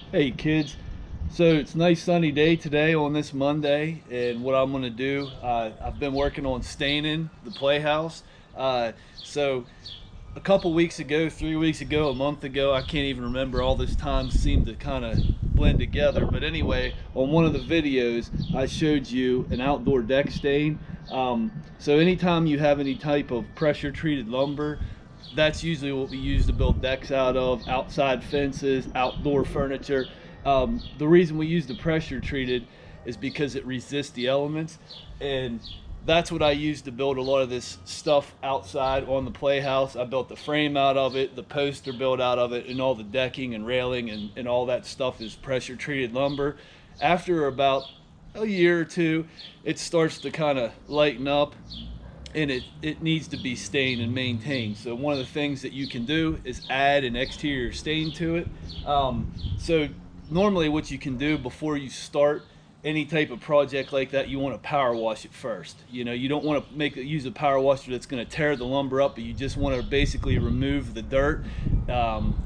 Hey kids, so it's a nice sunny day today on this Monday, and what I'm gonna do, I've been working on staining the playhouse. So a couple weeks ago, 3 weeks ago, a month ago, I can't even remember, all this time seemed to kind of blend together. But anyway, on one of the videos, I showed you an outdoor deck stain. So anytime you have any type of pressure treated lumber, that's usually what we use to build decks out of, outside fences, outdoor furniture. The reason we use the pressure treated is because it resists the elements, and that's what I used to build a lot of this stuff outside on the playhouse. I built the frame out of it, the poster built out of it, and all the decking and railing and all that stuff is pressure treated lumber. After about a year or two, it starts to kind of lighten up, and it needs to be stained and maintained. So one of the things that you can do is add an exterior stain to it. So normally what you can do before you start any type of project like that, you want to power wash it first. You don't want to use a power washer that's going to tear the lumber up, but you just want to basically remove the dirt,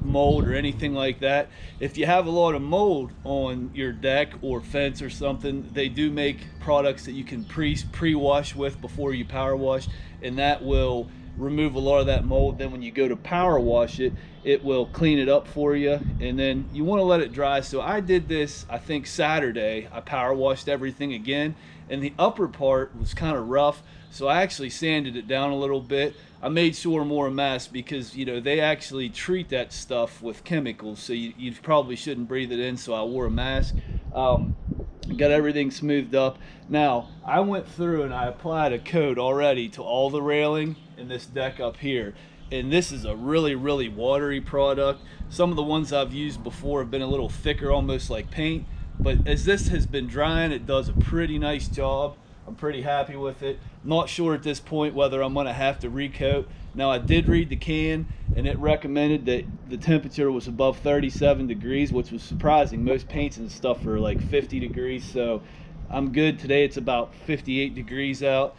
mold, or anything like that. If you have a lot of mold on your deck or fence or something, they do make products that you can pre-wash with before you power wash, and that will remove a lot of that mold. Then when you go to power wash it, it will clean it up for you, and then you want to let it dry. So I did this, I think Saturday. I power washed everything again, and the upper part was kind of rough, so I actually sanded it down a little bit. I made sure more mess because they actually treat that stuff with chemicals, so you probably shouldn't breathe it in, so I wore a mask. Got everything smoothed up. Now I went through and I applied a coat already to all the railing in this deck up here, and this is a really watery product. Some of the ones I've used before have been a little thicker, almost like paint, but as this has been drying, it does a pretty nice job. I'm pretty happy with it. Not sure at this point whether I'm going to have to recoat. Now I did read the can, and it recommended that the temperature was above 37 degrees, which was surprising. Most paints and stuff are like 50 degrees, so I'm good. Today it's about 58 degrees out,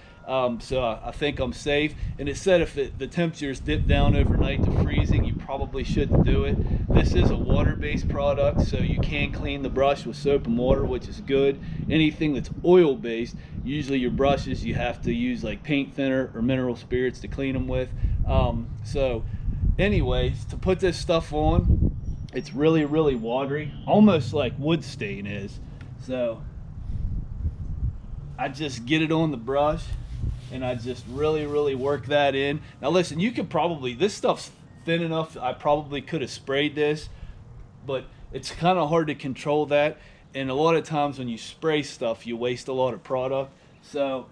so I think I'm safe. And it said if the temperatures dip down overnight to freezing, you probably shouldn't do it. This is a water-based product, so you can clean the brush with soap and water, which is good. Anything that's oil-based, usually your brushes, you have to use like paint thinner or mineral spirits to clean them with. So anyways, to put this stuff on, it's really watery, almost like wood stain is. So I just get it on the brush, and I just really work that in. Now listen, you could probably, this stuff's thin enough, I probably could have sprayed this, but it's kind of hard to control that, and a lot of times when you spray stuff, you waste a lot of product. So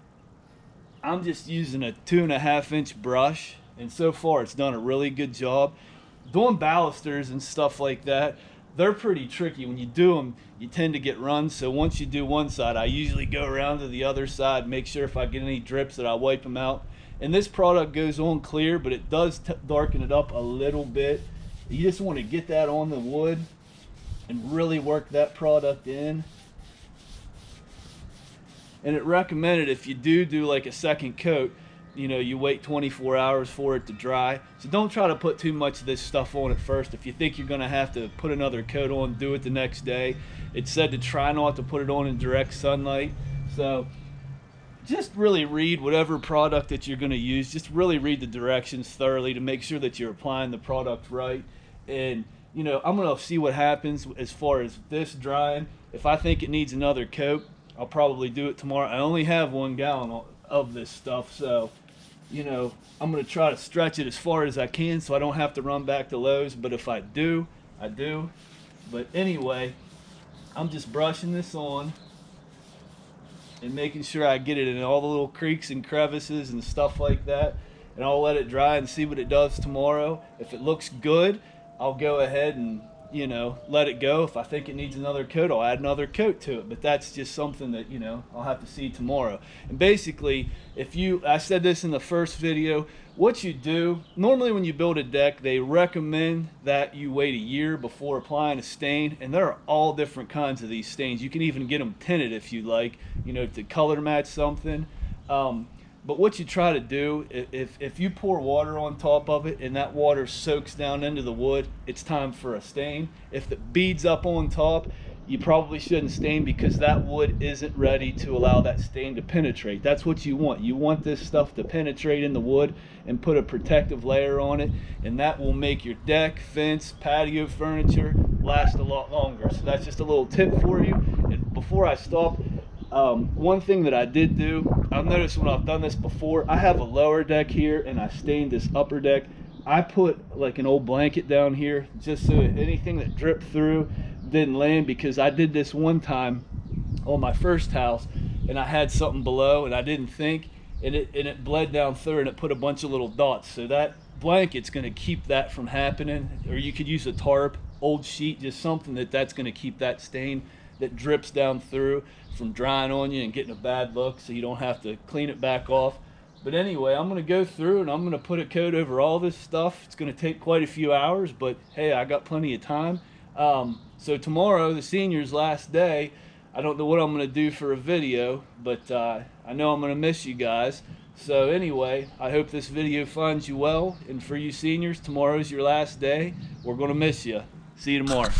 I'm just using a 2.5-inch brush, and so far it's done a really good job. Doing balusters and stuff like that, they're pretty tricky. When you do them, you tend to get runs. So once you do one side, I usually go around to the other side, make sure if I get any drips that I wipe them out. And this product goes on clear, but it does darken it up a little bit. You just want to get that on the wood and really work that product in. And it recommended if you do like a second coat, you wait 24 hours for it to dry. So don't try to put too much of this stuff on at first. If you think you're going to have to put another coat on, do it the next day. It said to try not to put it on in direct sunlight. So just really read whatever product that you're going to use. Just really read the directions thoroughly to make sure that you're applying the product right. And I'm going to see what happens as far as this drying. If I think it needs another coat, I'll probably do it tomorrow. I only have 1 gallon of this stuff, so I'm going to try to stretch it as far as I can so I don't have to run back to Lowe's. But if I do, I do. But anyway, I'm just brushing this on and making sure I get it in all the little creaks and crevices and stuff like that. And I'll let it dry and see what it does tomorrow. If it looks good, I'll go ahead and let it go. If I think it needs another coat, I'll add another coat to it. But that's just something that I'll have to see tomorrow. And basically, I said this in the first video, what you do normally when you build a deck, they recommend that you wait a year before applying a stain. And there are all different kinds of these stains. You can even get them tinted if you like, to color match something. But what you try to do, if you pour water on top of it and that water soaks down into the wood, it's time for a stain. If it beads up on top, you probably shouldn't stain, because that wood isn't ready to allow that stain to penetrate. That's what you want. You want this stuff to penetrate in the wood and put a protective layer on it, and that will make your deck, fence, patio furniture last a lot longer. So that's just a little tip for you. And before I stop, one thing that I did do, I've noticed when I've done this before, I have a lower deck here and I stained this upper deck. I put like an old blanket down here just so anything that dripped through didn't land, because I did this one time on my first house and I had something below and I didn't think, and it bled down through and it put a bunch of little dots. So that blanket's going to keep that from happening. Or you could use a tarp, old sheet, just something that's going to keep that stain that drips down through from drying on you and getting a bad look, so you don't have to clean it back off. But anyway, I'm going to go through and I'm going to put a coat over all this stuff. It's going to take quite a few hours, but hey, I got plenty of time. So tomorrow, the seniors' last day, I don't know what I'm going to do for a video, but I know I'm going to miss you guys. So anyway, I hope this video finds you well, and for you seniors, tomorrow's your last day. We're going to miss you. See you tomorrow.